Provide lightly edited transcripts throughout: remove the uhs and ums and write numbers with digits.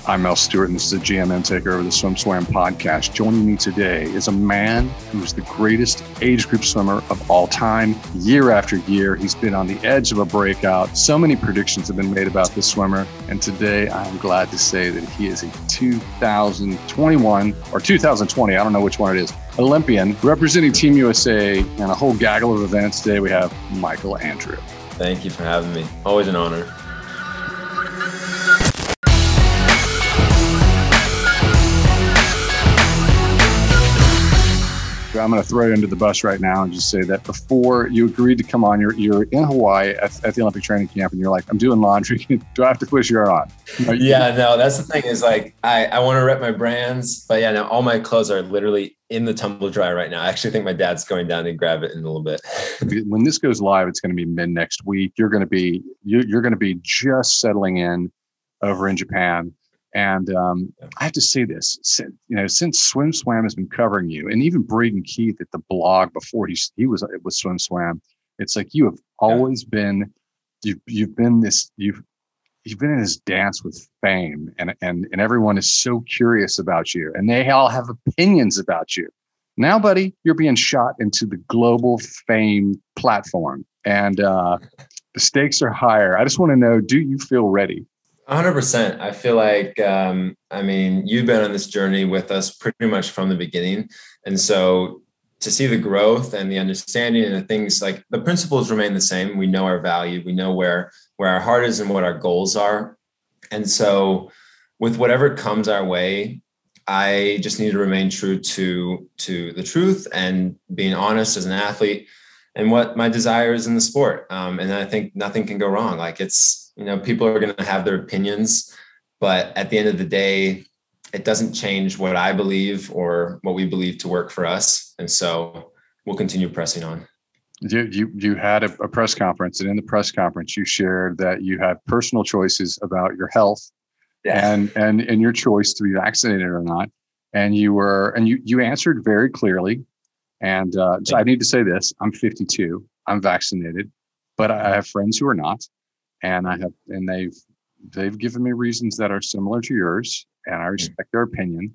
I'm Mel Stewart, and this is the GMM Takeover of the SwimSwam podcast. Joining me today is a man who's the greatest age group swimmer of all time. Year after year, he's been on the edge of a breakout. So many predictions have been made about this swimmer, and today I'm glad to say that he is a 2021 or 2020, I don't know which one it is, Olympian, representing Team USA and a whole gaggle of events. Today we have Michael Andrew. Thank you for having me. Always an honor. I'm going to throw you under the bus right now and just say that before you agreed to come on, you're in Hawaii at the Olympic training camp, and you're like, I'm doing laundry. Do I have to push your on? Yeah, no, that's the thing is like, I want to rep my brands, but yeah, no, all my clothes are literally in the tumble dryer right now. I actually think my dad's going down to grab it in a little bit. When this goes live, it's going to be mid next week. You're going to be just settling in over in Japan. And I have to say this, since SwimSwam has been covering you, and even Braden Keith at the blog before he was with SwimSwam, it's like you have always been, you've been in this dance with fame, and everyone is so curious about you, and they all have opinions about you. Now, buddy, you're being shot into the global fame platform, and the stakes are higher. I just want to know, do you feel ready? 100%. I feel like, you've been on this journey with us pretty much from the beginning. And so to see the growth and the understanding and the things, like the principles remain the same. We know our value, we know where our heart is and what our goals are. And so with whatever comes our way, I just need to remain true to the truth and being honest as an athlete and what my desire is in the sport. And I think nothing can go wrong. Like people are going to have their opinions, but at the end of the day, it doesn't change what I believe or what we believe to work for us. And so we'll continue pressing on. You had a press conference, and in the press conference, you shared that you had personal choices about your health and your choice to be vaccinated or not. And you answered very clearly. And so I need to say this, I'm 52, I'm vaccinated, but I have friends who are not. And they've given me reasons that are similar to yours, and I respect their opinion.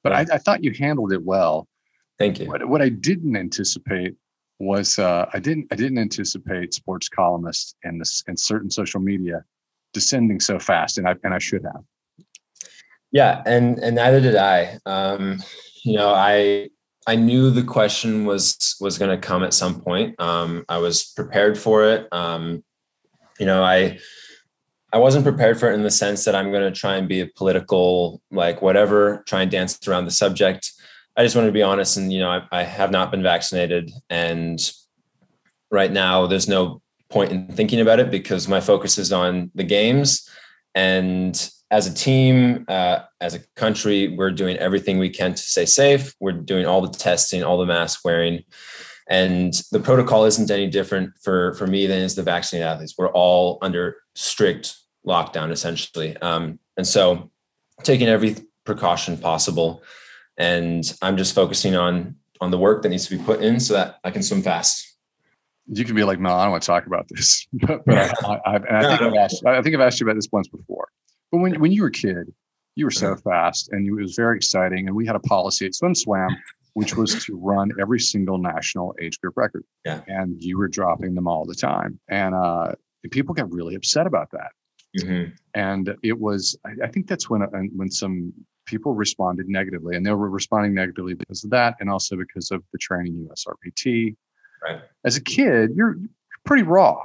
But I thought you handled it well. Thank you. What I didn't anticipate was I didn't anticipate sports columnists and certain social media descending so fast, and I should have. Yeah, and neither did I. I knew the question was going to come at some point. I was prepared for it. I wasn't prepared for it in the sense that I'm going to try and be a political, try and dance around the subject. I just wanted to be honest. And, I have not been vaccinated. And right now there's no point in thinking about it because my focus is on the games. And as a team, as a country, we're doing everything we can to stay safe. We're doing all the testing, all the mask wearing. And the protocol isn't any different for me than is the vaccinated athletes. We're all under strict lockdown, essentially. And so taking every precaution possible. And I'm just focusing on the work that needs to be put in so that I can swim fast. You can be like, no, I don't want to talk about this. but I think I've asked you about this once before. But when you were a kid, you were so fast, and it was very exciting. And we had a policy at SwimSwam, which was to run every single national age group record. Yeah. And you were dropping them all the time. And people got really upset about that. Mm-hmm. And it was, I think that's when some people responded negatively, and they were responding negatively because of that. And also because of the training USRPT. Right. As a kid, you're pretty raw.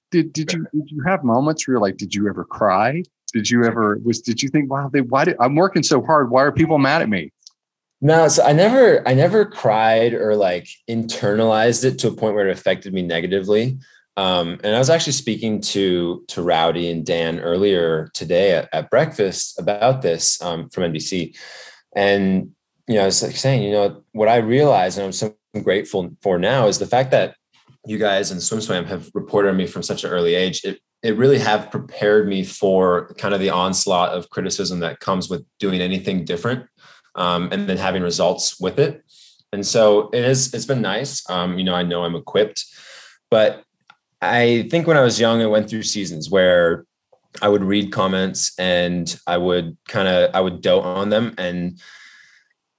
Did you have moments where you're like, did you ever cry? Did you think, wow, I'm working so hard. Why are people mad at me? No, so I never cried or internalized it to a point where it affected me negatively. And I was actually speaking to Rowdy and Dan earlier today at breakfast about this from NBC. And, I was saying, what I realized, and I'm so grateful for now, is the fact that you guys and SwimSwam have reported on me from such an early age. It really have prepared me for kind of the onslaught of criticism that comes with doing anything different. And then having results with it. And so it's been nice. I know I'm equipped, but I think when I was young, I went through seasons where I would read comments and I would dote on them. And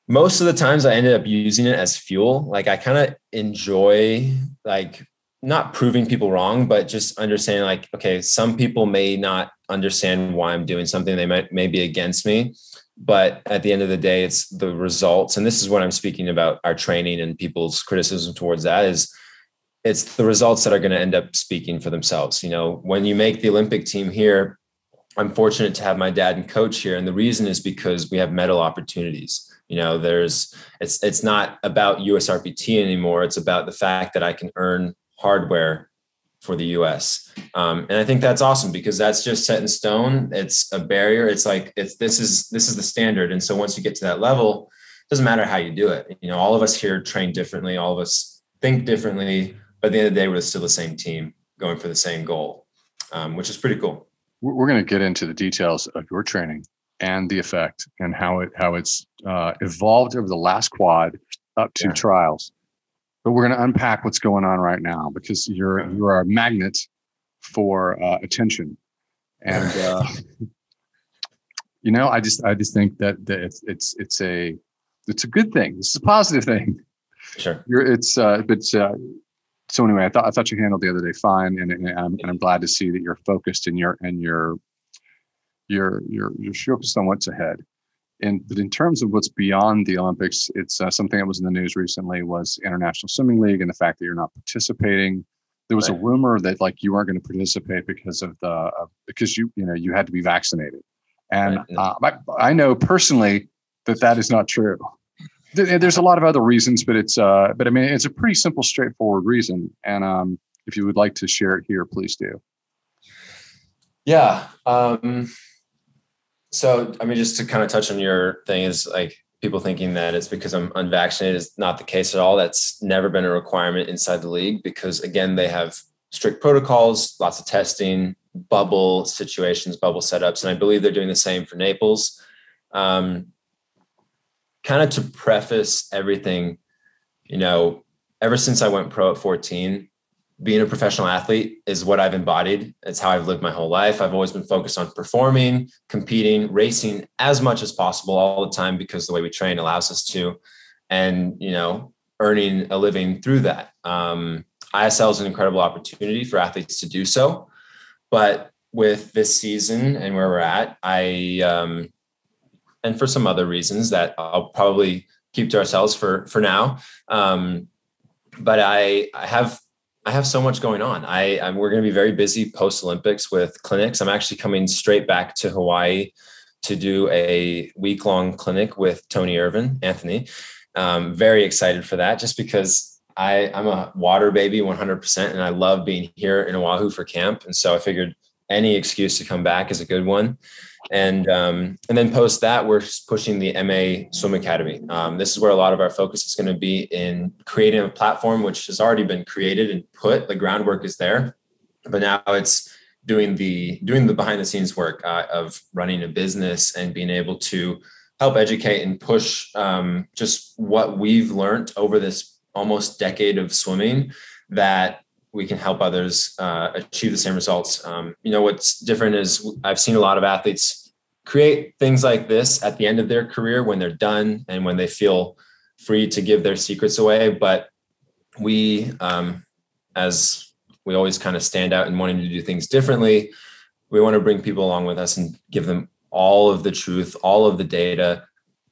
most of the times I ended up using it as fuel. Like I kind of enjoy like not proving people wrong, but just understanding like, okay, some people may not understand why I'm doing something. They may be against me, but at the end of the day, it's the results. And this is what I'm speaking about our training and people's criticism towards that is it's the results that are going to end up speaking for themselves. You know, when you make the Olympic team here, I'm fortunate to have my dad and coach here. And the reason is because we have medal opportunities. You know, it's not about USRPT anymore. It's about the fact that I can earn hardware for the US. And I think that's awesome because that's just set in stone. It's a barrier. It's like, this is the standard. And so once you get to that level, it doesn't matter how you do it. You know, all of us here train differently. All of us think differently, but at the end of the day, we're still the same team going for the same goal, which is pretty cool. We're going to get into the details of your training and the effect and how it's evolved over the last quad up to trials. But we're going to unpack what's going on right now because you are a magnet for attention, and you know, I just think that it's a good thing. It's a positive thing. Sure. So anyway, I thought you handled the other day fine, and I'm glad to see that you're focused and you're focused on what's ahead. But in terms of what's beyond the Olympics, it's something that was in the news recently was International Swimming League and the fact that you're not participating. There was a rumor that like you weren't going to participate because of because you had to be vaccinated, and I know personally that is not true. There's a lot of other reasons, but I mean it's a pretty simple, straightforward reason. And if you would like to share it here, please do. Yeah. So, I mean, just to kind of touch on your thing is like people thinking that it's because I'm unvaccinated is not the case at all. That's never been a requirement inside the league because again, they have strict protocols, lots of testing, bubble situations, bubble setups. And I believe they're doing the same for Naples. Kind of to preface everything, you know, ever since I went pro at 14, being a professional athlete is what I've embodied. It's how I've lived my whole life. I've always been focused on performing, competing, racing as much as possible all the time because the way we train allows us to, and, you know, earning a living through that. ISL is an incredible opportunity for athletes to do so. But with this season and where we're at, and for some other reasons that I'll probably keep to ourselves for now. But I have so much going on. We're going to be very busy post Olympics with clinics. I'm actually coming straight back to Hawaii to do a week-long clinic with Tony Irvin, Anthony. Very excited for that just because I'm a water baby 100% and I love being here in Oahu for camp. And so I figured any excuse to come back is a good one. And then post that, we're pushing the MA Swim Academy. This is where a lot of our focus is going to be in creating a platform, which has already been created and put. The groundwork is there, but now it's doing the behind the scenes work of running a business and being able to help educate and push just what we've learned over this almost decade of swimming that we can help others achieve the same results. You know, what's different is I've seen a lot of athletes create things like this at the end of their career when they're done and when they feel free to give their secrets away. But we, as we always kind of stand out in wanting to do things differently, we want to bring people along with us and give them all of the truth, all of the data,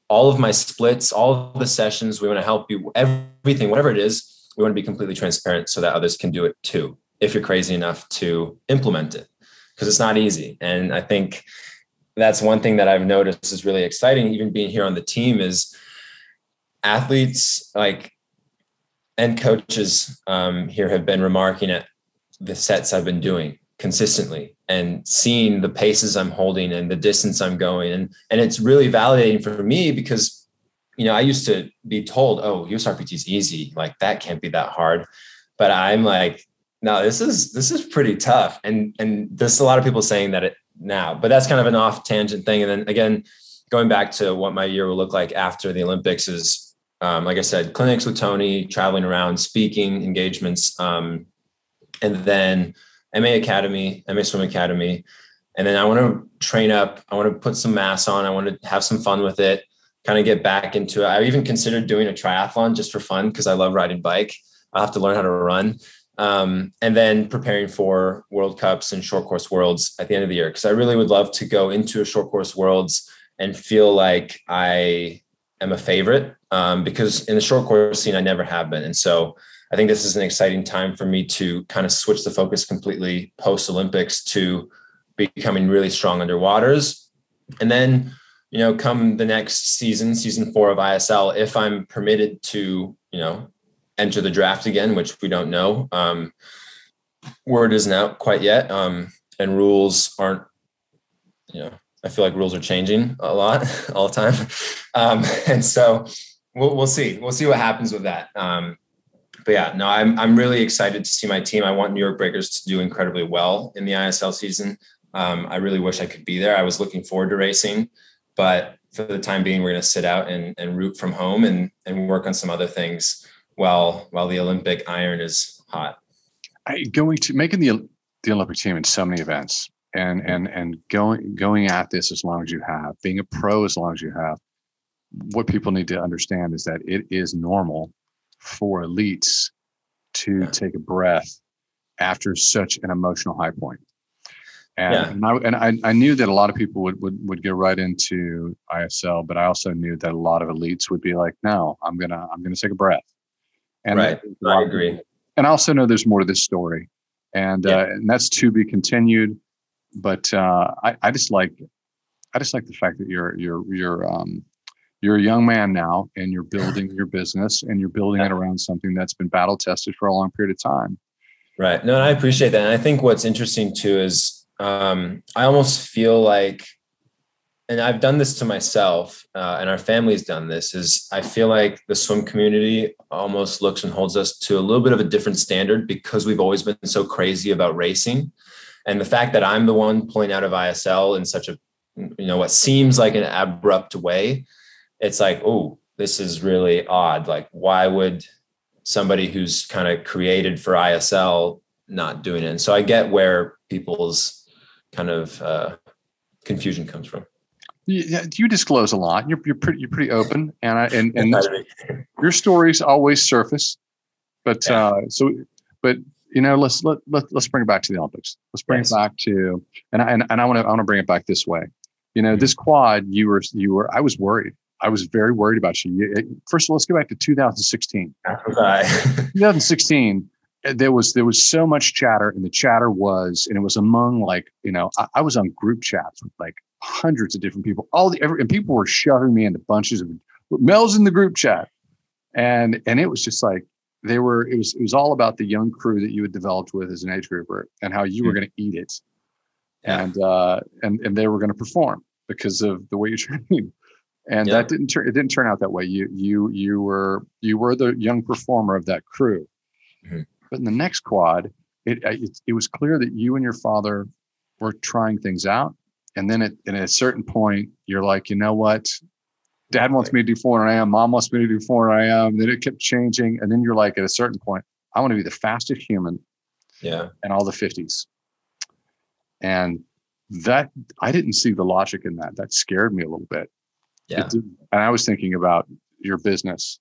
all of my splits, all of the sessions. We want to help you, everything, whatever it is. We want to be completely transparent so that others can do it too, if you're crazy enough to implement it, because it's not easy. And I think that's one thing that I've noticed is really exciting, even being here on the team, is athletes and coaches here have been remarking at the sets I've been doing consistently and seeing the paces I'm holding and the distance I'm going. And it's really validating for me because, you know, I used to be told, oh, USRPT is easy. Like that can't be that hard. But I'm like, no, this is pretty tough. And there's a lot of people saying that now, but that's kind of an off tangent thing. And then again, going back to what my year will look like after the Olympics is, like I said, clinics with Tony, traveling around, speaking engagements, and then MA Swim Academy, And then I want to train up. I want to put some mass on. I want to have some fun with it, kind of get back into it. I even considered doing a triathlon just for fun because I love riding bike. I'll have to learn how to run. And then preparing for World Cups and short course worlds at the end of the year. Because I really would love to go into a short course worlds and feel like I am a favorite, because in the short course scene, I never have been. And so I think this is an exciting time for me to kind of switch the focus completely post Olympics to becoming really strong underwaters. And then, come the next season 4 of ISL, if I'm permitted to, enter the draft again, which we don't know. Word isn't out quite yet. And rules aren't, I feel like rules are changing a lot all the time. And so we'll see. We'll see what happens with that. But yeah, no, I'm really excited to see my team. I want New York Breakers to do incredibly well in the ISL season. I really wish I could be there. I was looking forward to racing, but for the time being, we're going to sit out and root from home and work on some other things while the Olympic iron is hot. Making the Olympic team in so many events and going at this as long as you have, being a pro as long as you have, what people need to understand is that it is normal for elites to take a breath after such an emotional high point. And I knew that a lot of people would get right into ISL, but I also knew that a lot of elites would be like, no, I'm gonna take a breath. And right, I agree. And I also know there's more to this story, and that's to be continued. But I just like the fact that you're a young man now, and you're building your business, and you're building it around something that's been battle tested for a long period of time. Right. No, and I appreciate that. And I think what's interesting too is I almost feel like, and I've done this to myself, and our family's done this, is I feel like the swim community almost looks and holds us to a little bit of a different standard because we've always been so crazy about racing. And the fact that I'm the one pulling out of ISL in such a, what seems like an abrupt way, it's like, oh, this is really odd. Like, why would somebody who's kind of created for ISL not doing it? And so I get where people's kind of confusion comes from. You disclose a lot. You're pretty open, and your stories always surface. But let's bring it back to the Olympics. Let's bring it back to, and I want to bring it back this way. This quad, you were. I was worried. I was very worried about you. First of all, let's go back to 2016. 2016. There was so much chatter, and the chatter was, and it was among I was on group chats with like hundreds of different people, and people were shoving me into bunches of Mel's in the group chat. And it was just like, it was all about the young crew that you had developed with as an age grouper and how you were going to eat it. And they were going to perform because of the way you trained. And that didn't turn out that way. You were the young performer of that crew. Mm-hmm. But in the next quad, it was clear that you and your father were trying things out. And then at a certain point, you're like, you know what? Dad wants me to do 400 IM. Mom wants me to do 400 IM. Then it kept changing. And then you're like, at a certain point, I want to be the fastest human in all the 50s. And that, I didn't see the logic in that. That scared me a little bit. Yeah. And I was thinking about your business.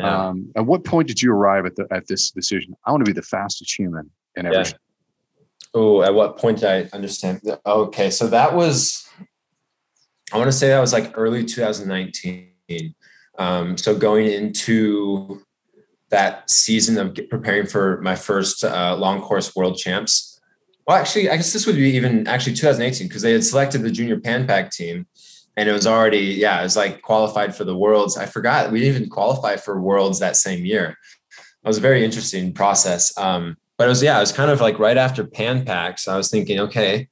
Yeah. At what point did you arrive at this decision? I want to be the fastest human in everything. Oh, at what point did I understand? Okay, so that was, I want to say that was like early 2019. So going into that season of preparing for my first long course world champs. Well, actually, I guess this would be even actually 2018 because they had selected the junior pan pack team. And it was already, it was like qualified for the worlds. I forgot we didn't even qualify for worlds that same year. It was a very interesting process. But it was kind of like right after pan packs, I was thinking, okay,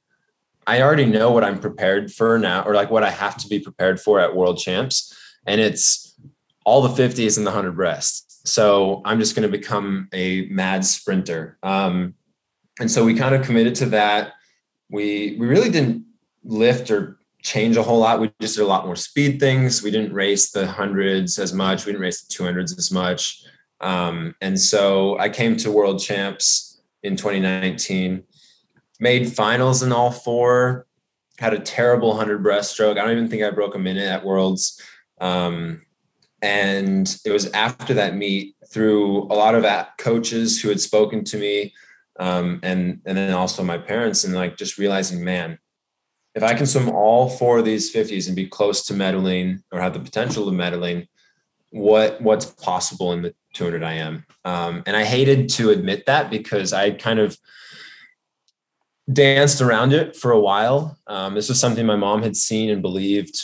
I already know what I'm prepared for now, or like what I have to be prepared for at world champs. And it's all the 50s and the 100 breast. So I'm just going to become a mad sprinter. And so we kind of committed to that. We really didn't lift or change a whole lot. We just did a lot more speed things. We didn't race the 100s as much. We didn't race the 200s as much. And so I came to world champs in 2019, made finals in all 4, had a terrible 100 breaststroke. I don't even think I broke a minute at Worlds. And it was after that meet, through a lot of coaches who had spoken to me, and then also my parents, and like just realizing, man, if I can swim all 4 of these 50s and be close to medaling or have the potential of medaling, what's possible in the 200 IM. And I hated to admit that because I kind of danced around it for a while. This was something my mom had seen and believed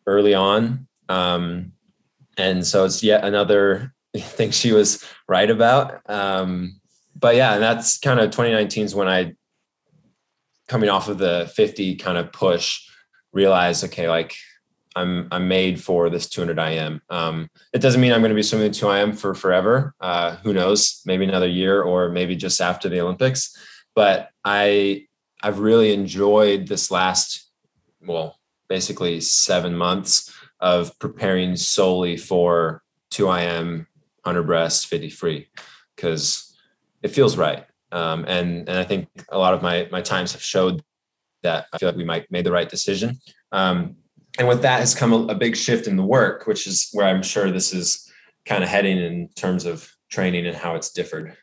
early on. And so it's yet another thing she was right about. But yeah, and that's kind of 2019 is when I, coming off of the 50 kind of push, realized, okay, like I'm made for this 200 IM. It doesn't mean I'm going to be swimming the 2 IM for forever. Who knows, maybe another year or maybe just after the Olympics. But I've really enjoyed this last, basically 7 months of preparing solely for 2 IM, 100 breast, 50 free, because it feels right. And I think a lot of my times have showed that I feel like we made the right decision. And with that has come a big shift in the work, which is where I'm sure this is kind of heading in terms of training and how it's differed.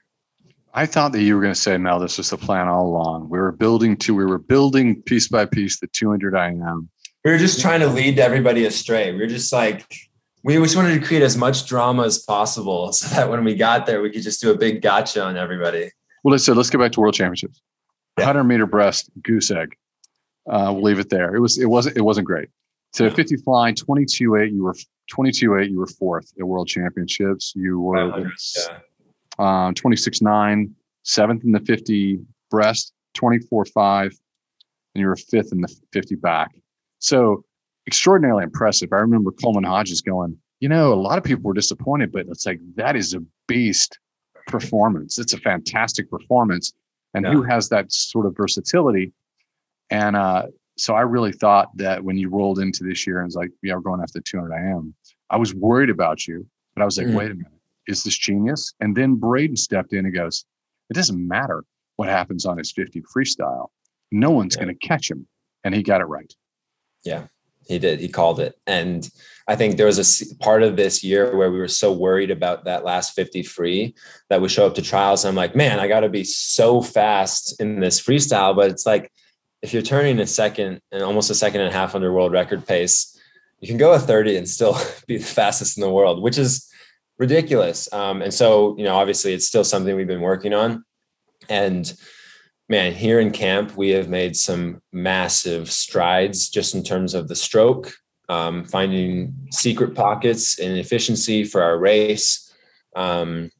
I thought that you were going to say, Mel, this was the plan all along. We were building piece by piece the 200 IM. We were just trying to lead everybody astray. We were just like, we just wanted to create as much drama as possible so that when we got there, we could just do a big gotcha on everybody. Well, let's get back to World Championships. 100 meter breast, goose egg. We'll leave it there. It wasn't great. To 50 flying, 22.8. You were 22.8. You were 4th at World Championships. You were 26.9, 7th in the 50 breast, 24.5, and you were 5th in the 50 back. So extraordinarily impressive. I remember Coleman Hodges going, a lot of people were disappointed, but it's like, that is a beast performance. It's a fantastic performance. And who has that sort of versatility? And so I really thought that when you rolled into this year and was like, we're going after the 200 IM, I was worried about you, but I was like, wait a minute, is this genius? And then Braden stepped in and goes, it doesn't matter what happens on his 50 freestyle. No one's going to catch him. And he got it right. Yeah, he did. He called it. And I think there was a part of this year where we were so worried about that last 50 free that we show up to trials. And I'm like, man, I got to be so fast in this freestyle. But it's like, if you're turning a second and almost a second and a half under world record pace, you can go a 30 and still be the fastest in the world, which is ridiculous. And so, obviously it's still something we've been working on. And man, here in camp, we have made some massive strides just in terms of the stroke, finding secret pockets in efficiency for our race. And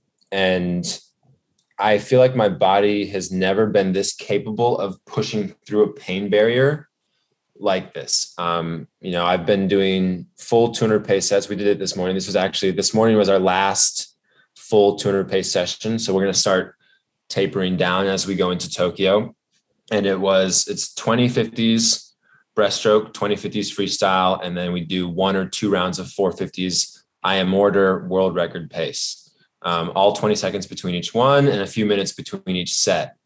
I feel like my body has never been this capable of pushing through a pain barrier like this. I've been doing full 200 pace sets. We did it this morning. This morning was our last full 200 pace session. So we're going to start tapering down as we go into Tokyo. And it's 20 50s breaststroke, 20 50s freestyle. And then we do 1 or 2 rounds of 450s IM order world record pace, all 20 seconds between each one and a few minutes between each set.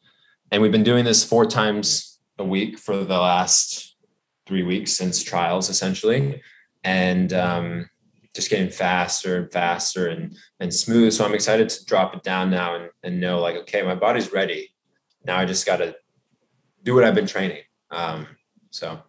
And we've been doing this 4 times a week for the last 3 weeks since trials, essentially. And, just getting faster and faster and smooth. So I'm excited to drop it down now and know, like, okay, my body's ready. Now I just got to do what I've been training. So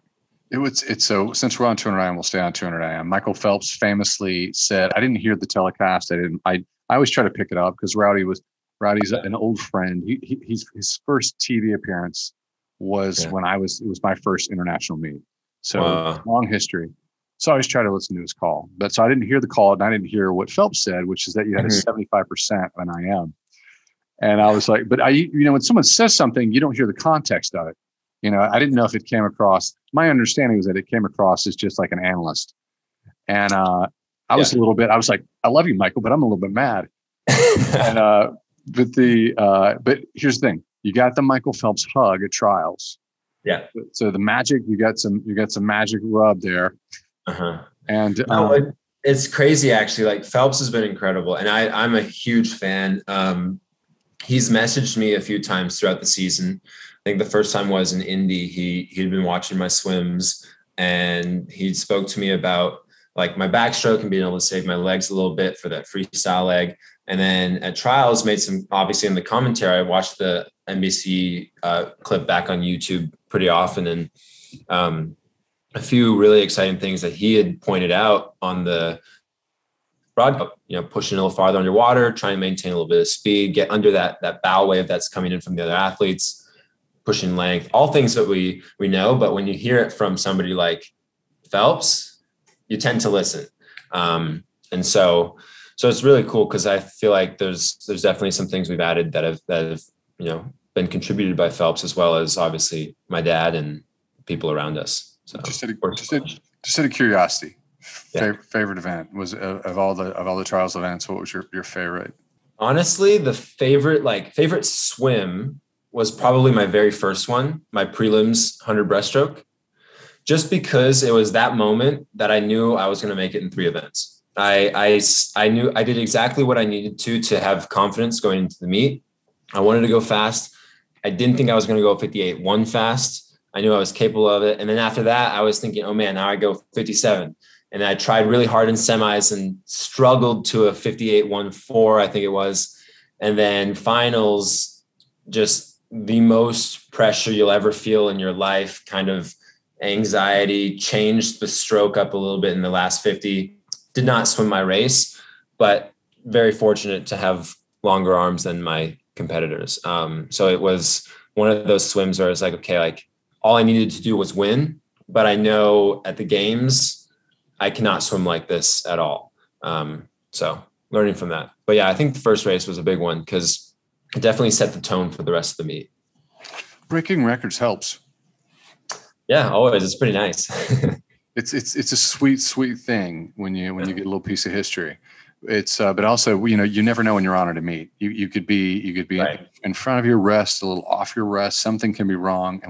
since we're on 200 IM, we'll stay on 200 IM. Michael Phelps famously said, I didn't hear the telecast. I always try to pick it up because Rowdy's an old friend. His first TV appearance was when it was my first international meet. So long history. So I always try to listen to his call. But so I didn't hear the call and I didn't hear what Phelps said, which is that you had a 75% on IM. And I was like, but when someone says something, you don't hear the context of it. I didn't know if it came across. My understanding was that it came across as just like an analyst. And I was like, I love you, Michael, but I'm a little bit mad. And but here's the thing. You got the Michael Phelps hug at trials. Yeah. So the magic, you got some magic rub there. And it's crazy, actually. Like, Phelps has been incredible, and I'm a huge fan. He's messaged me a few times throughout the season, think the first time was in Indy. He'd been watching my swims, and he spoke to me about like my backstroke and being able to save my legs a little bit for that freestyle leg. And then at trials, made some, obviously in the commentary, I watched the NBC clip back on YouTube pretty often. And a few really exciting things that he had pointed out on the broadcast, pushing a little farther underwater, trying to maintain a little bit of speed, get under that bow wave that's coming in from the other athletes, pushing length, all things that we know. But when you hear it from somebody like Phelps, you tend to listen. And so it's really cool because I feel like there's definitely some things we've added that have been contributed by Phelps, as well as obviously my dad and people around us. So just out of curiosity, favorite event was of all the trials events, what was your favorite? Honestly, the favorite swim was probably my very first one, my prelims 100 breaststroke, just because it was that moment that I knew I was going to make it in 3 events. I knew I did exactly what I needed to have confidence going into the meet. I wanted to go fast. I didn't think I was going to go 58.1 fast. I knew I was capable of it. And then after that, I was thinking, oh man, now I go 57. And I tried really hard in semis and struggled to a 58.14, I think it was. And then finals, just the most pressure you'll ever feel in your life, kind of anxiety, changed the stroke up a little bit in the last 50. Did not swim my race, but very fortunate to have longer arms than my competitors. So it was one of those swims where it's like, okay, like all I needed to do was win, but I know at the games, I cannot swim like this at all. So learning from that. But yeah, I think the first race was a big one because it definitely set the tone for the rest of the meet. Breaking records helps. Yeah, always. It's pretty nice. It's a sweet thing when you get a little piece of history. It's but also you never know when you're on a meet. You could be right in front of your rest, a little off your rest. Something can be wrong,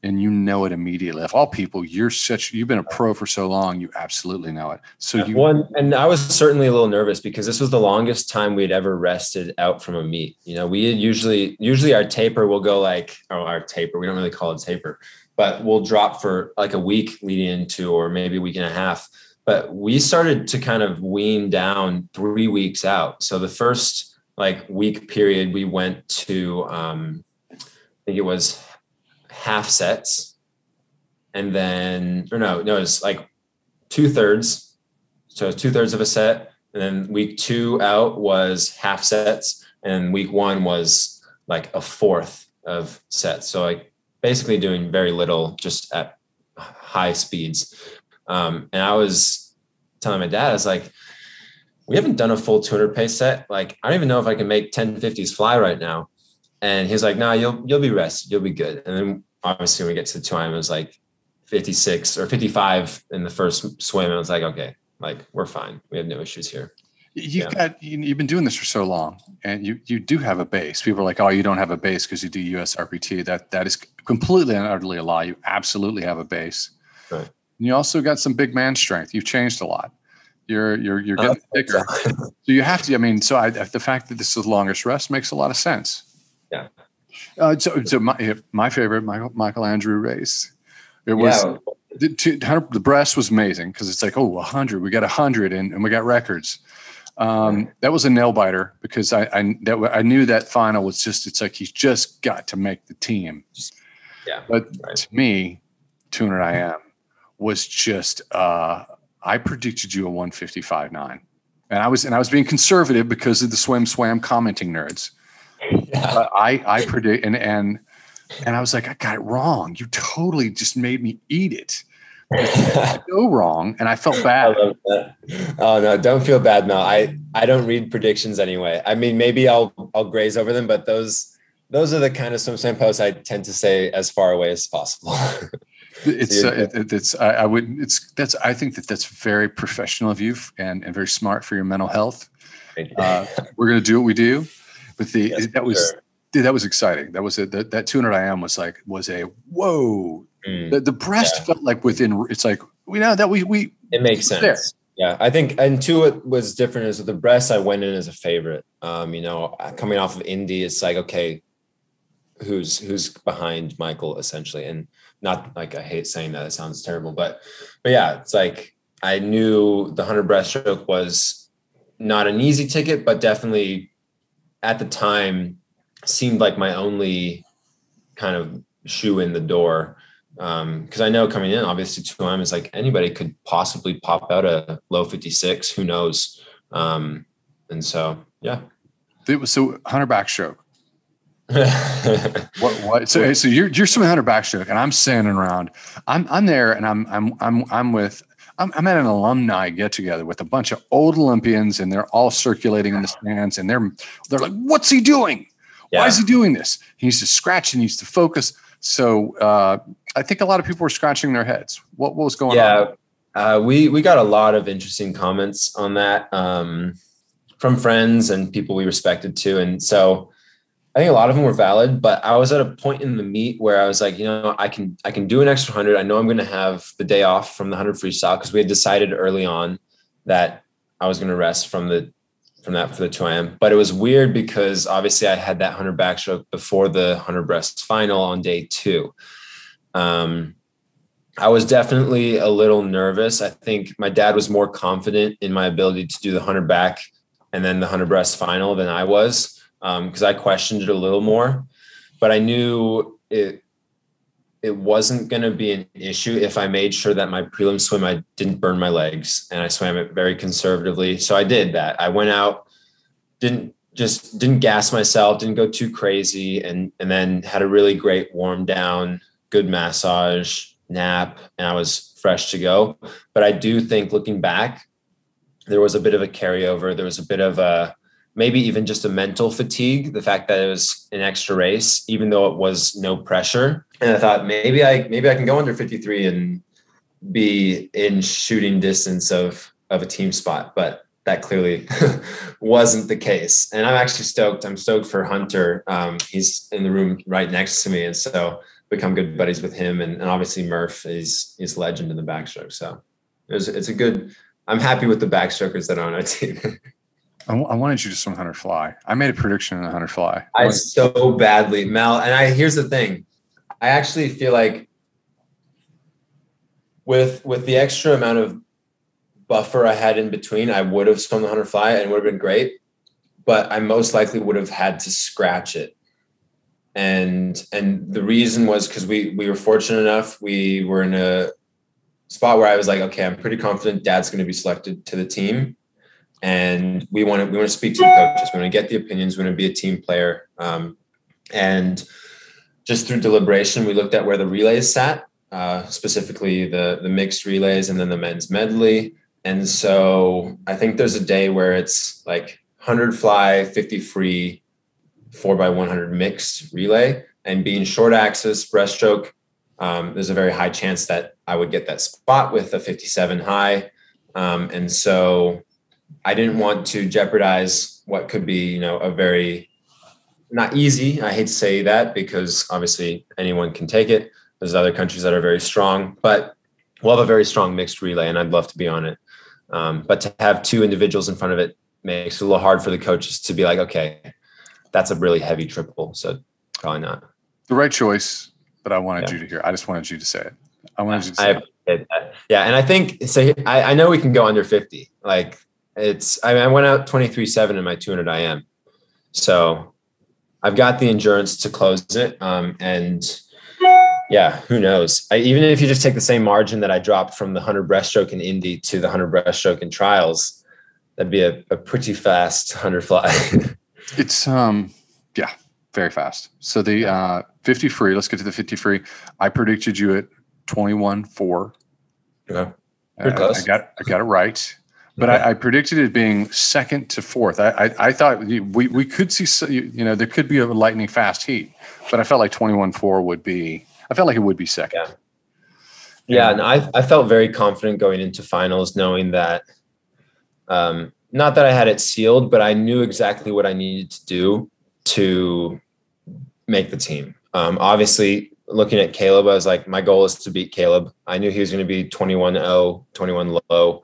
and you know it immediately. Of all people, you've been a pro for so long, you absolutely know it. So and I was certainly a little nervous because this was the longest time we'd ever rested out from a meet. We had usually our taper will go our taper. We don't really call it taper, but we'll drop for like a week leading into, or maybe a week and a half. But we started to kind of wean down 3 weeks out. So the first week period, we went to, I think it was half sets. And then, it was like 2/3. So it was 2/3 of a set. And then week 2 out was half sets. And week 1 was like a 1/4 of sets. So basically doing very little, just at high speeds. And I was telling my dad, I was like, we haven't done a full 200 pace set. I don't even know if I can make 1050s fly right now. And he's like, no, you'll be rested. You'll be good. And then obviously when we get to the time, it was like 56 or 55 in the first swim. I was like, okay, we're fine. We have no issues here. You've been doing this for so long, and you do have a base. People are like, oh, you don't have a base because you do USRPT. That is completely and utterly a lie. You absolutely have a base. Right. And you also got some big man strength. You've changed a lot. You're getting bigger. So you have to. The fact that this is the longest rest makes a lot of sense. Yeah. So my favorite Michael Andrew race. It was the breast was amazing because it's 100. We got 100 and we got records. That was a nail biter because I knew that final was just, he's just got to make the team. Yeah. But to me, 200 IM was just, I predicted you a 155.9, and I was being conservative because of the SwimSwam commenting nerds. Yeah. I predict, and I was like, I got it wrong. You totally just made me eat it. Go wrong, and I felt bad. I love that. Oh no, don't feel bad, Mel. I don't read predictions anyway. I mean, maybe I'll graze over them, but those are the kind of SwimSwam posts I tend to say as far away as possible. I think that's very professional of you and very smart for your mental health. We're gonna do what we do, but that was exciting. That was that 200 IM was a whoa. The breast felt like within. It's like we know that we. It makes sense. There. Yeah, I think, and two, what was different is with the breast, I went in as a favorite. Coming off of Indy, it's like, okay, who's behind Michael essentially. And not like, I hate saying that, it sounds terrible, but yeah, it's like, I knew the 100 breaststroke was not an easy ticket, but definitely at the time seemed like my only kind of shoe in the door. Because I know coming in, obviously 2M is like anybody could possibly pop out a low 56, who knows? And so, yeah. So 100 backstroke. What? So you're swimming 100 backstroke, and I'm standing around. I'm there, and I'm at an alumni get together with a bunch of old Olympians, and they're all circulating in the stands, and they're like, "What's he doing? Why is he doing this? He needs to scratch. He needs to focus." So I think a lot of people were scratching their heads. What was going on? We got a lot of interesting comments on that from friends and people we respected too, and so I think a lot of them were valid. But I was at a point in the meet where I was like, I can do an extra 100. I know I'm going to have the day off from the 100 freestyle because we had decided early on that I was going to rest from that for the 2am. But it was weird because obviously I had that 100 backstroke before the 100 breast final on day 2. I was definitely a little nervous. I think my dad was more confident in my ability to do the 100 back and then the 100 breast final than I was, because I questioned it a little more. But I knew it wasn't going to be an issue if I made sure that my prelim swim, I didn't burn my legs, and I swam it very conservatively. So I did that. I went out, didn't gas myself, didn't go too crazy, and then had a really great warm down, good massage, nap, and I was fresh to go. But I do think looking back, there was a bit of a carryover. There was a bit of a, maybe even just a mental fatigue, the fact that it was an extra race, even though it was no pressure. And I thought maybe I can go under 53 and be in shooting distance of a team spot, but that clearly wasn't the case. And I'm actually stoked. I'm stoked for Hunter. He's in the room right next to me. And so become good buddies with him. And obviously Murph is legend in the backstroke. So it's a good, I'm happy with the backstrokers that are on our team. I wanted you to swim 100 fly. I made a prediction in the 100 fly. I so badly, Mel. And here's the thing. I actually feel like with the extra amount of buffer I had in between, I would have swum the 100 fly and it would have been great, but I most likely would have had to scratch it. And the reason was because we were fortunate enough. We were in a spot where I was like, okay, I'm pretty confident Dad's going to be selected to the team. And we want to speak to the coaches. We want to get the opinions. We want to be a team player. And just through deliberation, we looked at where the relays sat, specifically the mixed relays and then the men's medley. And so I think there's a day where it's like 100 fly, 50 free, 4x100 mixed relay, and being short axis breaststroke. There's a very high chance that I would get that spot with a 57 high. And so I didn't want to jeopardize what could be, a very not easy. I hate to say that because obviously anyone can take it. There's other countries that are very strong, but we'll have a very strong mixed relay and I'd love to be on it. But to have two individuals in front of it makes it a little hard for the coaches to be like, okay, that's a really heavy triple. So probably not. The right choice, but I wanted you to hear. I just wanted you to say it. I wanted you to say it. Yeah. And I think, so I know we can go under 50. Like I went out 23.7 in my 200 IM. So I've got the endurance to close it. And yeah, who knows? Even if you just take the same margin that I dropped from the 100 breaststroke in Indy to the 100 breaststroke in trials, that'd be a pretty fast 100 fly. It's, very fast. So the 50 free, let's get to the 50 free. I predicted you at 21.4. Yeah. Pretty close. I got it right. But I predicted it being second to fourth. I thought we could see, there could be a lightning fast heat, but I felt like 21.4 would be, I felt like it would be second. Yeah. And I felt very confident going into finals, knowing that, not that I had it sealed, but I knew exactly what I needed to do to make the team. Obviously looking at Caleb, I was like, my goal is to beat Caleb. I knew he was going to be 21-0, 21 low.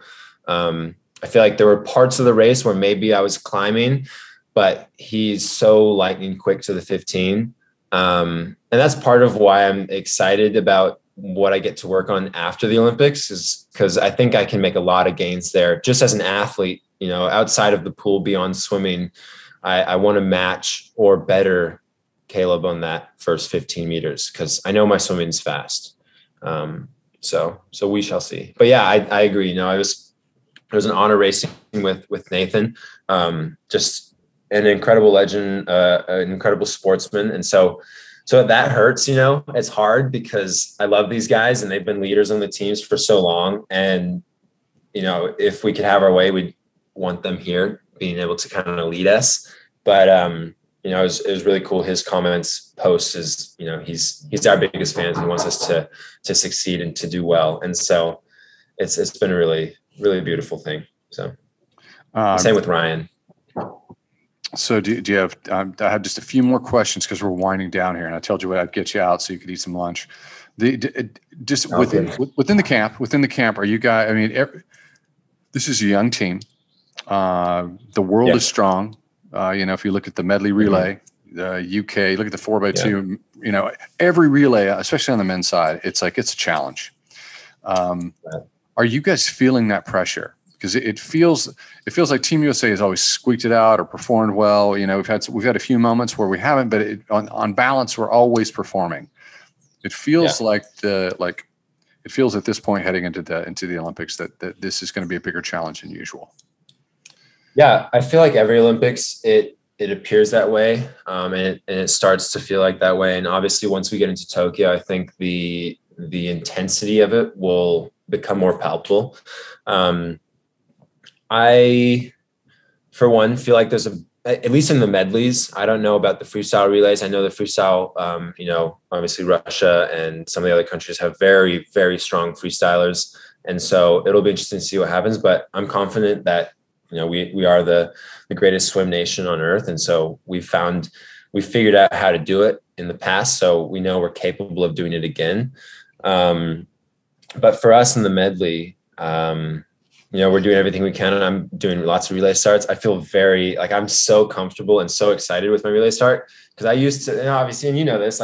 I feel like there were parts of the race where maybe I was climbing, but he's so lightning quick to the 15. And that's part of why I'm excited about what I get to work on after the Olympics, is because I think I can make a lot of gains there just as an athlete, outside of the pool, beyond swimming. I want to match or better Caleb on that first 15 meters, because I know my swimming's fast. So we shall see. But yeah, I agree. It was an honor racing with Nathan. Just an incredible legend, an incredible sportsman. And so that hurts, it's hard because I love these guys and they've been leaders on the teams for so long. And, if we could have our way, we'd want them here being able to kind of lead us. But, it was really cool. His comments post is, he's our biggest fan. He wants us to succeed and to do well. And so it's been a really, really beautiful thing. So same with Ryan. So do you have, I have just a few more questions because we're winding down here, and I told you I'd get you out so you could eat some lunch. Just within the camp, are you guys, this is a young team. The world is strong. If you look at the medley relay, UK, look at the 4x2, every relay, especially on the men's side, it's a challenge. Are you guys feeling that pressure? Because it feels like Team USA has always squeaked it out or performed well. We've had a few moments where we haven't, but on balance, we're always performing. It feels it feels at this point heading into the Olympics that this is going to be a bigger challenge than usual. Yeah, I feel like every Olympics it appears that way, and it starts to feel like that way. And obviously, once we get into Tokyo, I think the intensity of it will become more palpable. I, for one, feel like there's at least in the medleys, I don't know about the freestyle relays. I know the freestyle, obviously Russia and some of the other countries have very, very strong freestylers. And so it'll be interesting to see what happens, but I'm confident that, we are the greatest swim nation on earth. And so we figured out how to do it in the past. So we know we're capable of doing it again. But for us in the medley, we're doing everything we can, and I'm doing lots of relay starts. I feel I'm so comfortable and so excited with my relay start, because I used to, obviously, and this,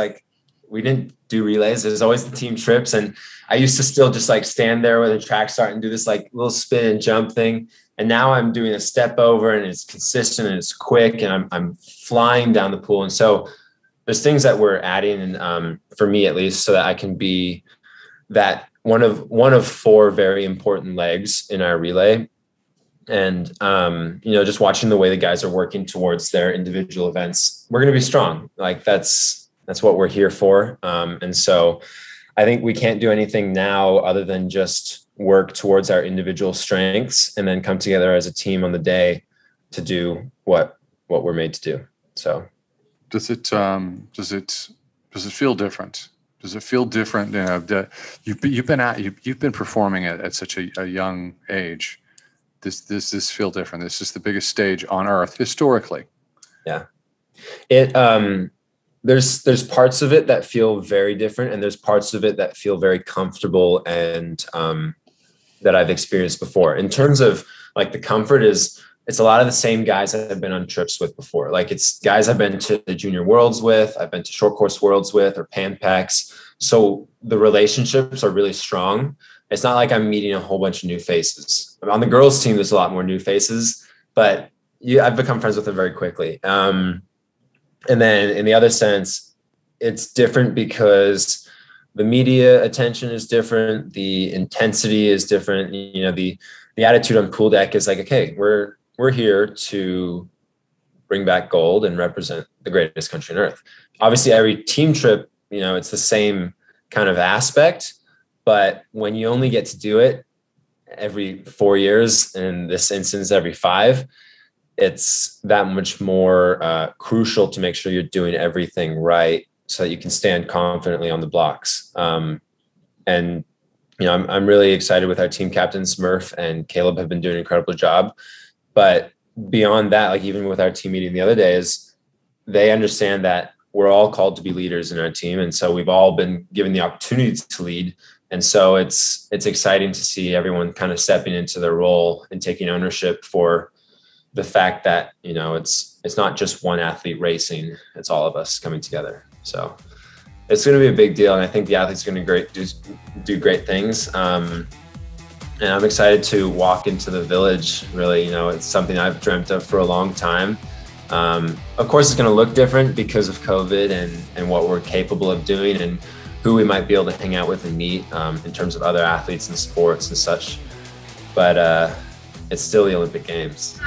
we didn't do relays. There's always the team trips. And I used to still just stand there with a track start and do this little spin and jump thing. And now I'm doing a step over, and it's consistent and it's quick, and I'm flying down the pool. And so there's things that we're adding, and for me at least, so that I can be that one of four very important legs in our relay. And, just watching the way the guys are working towards their individual events, we're going to be strong. That's what we're here for. And so I think we can't do anything now other than just work towards our individual strengths and then come together as a team on the day to do what we're made to do. So does it feel different? Does it feel different? You've been performing at such a young age. Does this feel different? This is the biggest stage on earth historically. Yeah. There's parts of it that feel very different, and there's parts of it that feel very comfortable and that I've experienced before. In terms of the comfort, it's a lot of the same guys that I've been on trips with before. It's guys I've been to the junior worlds with, I've been to short course worlds with, or pan packs. So the relationships are really strong. It's not like I'm meeting a whole bunch of new faces. On the girls team, there's a lot more new faces, but I've become friends with them very quickly. And then in the other sense, it's different because the media attention is different. The intensity is different. The attitude on pool deck is okay, we're here to bring back gold and represent the greatest country on earth. Obviously, every team trip, it's the same kind of aspect, but when you only get to do it every 4 years, in this instance, every 5, it's that much more crucial to make sure you're doing everything right so that you can stand confidently on the blocks. I'm really excited with our team captains. Murph and Caleb have been doing an incredible job. But beyond that, even with our team meeting the other day, is they understand that we're all called to be leaders in our team. And so we've all been given the opportunity to lead. And so it's exciting to see everyone kind of stepping into their role and taking ownership for the fact that, it's not just one athlete racing, it's all of us coming together. So it's going to be a big deal. And I think the athletes are going to do great things. And I'm excited to walk into the village. Really, it's something I've dreamt of for a long time. Of course, it's going to look different because of COVID and what we're capable of doing and who we might be able to hang out with and meet in terms of other athletes and sports and such. But it's still the Olympic Games.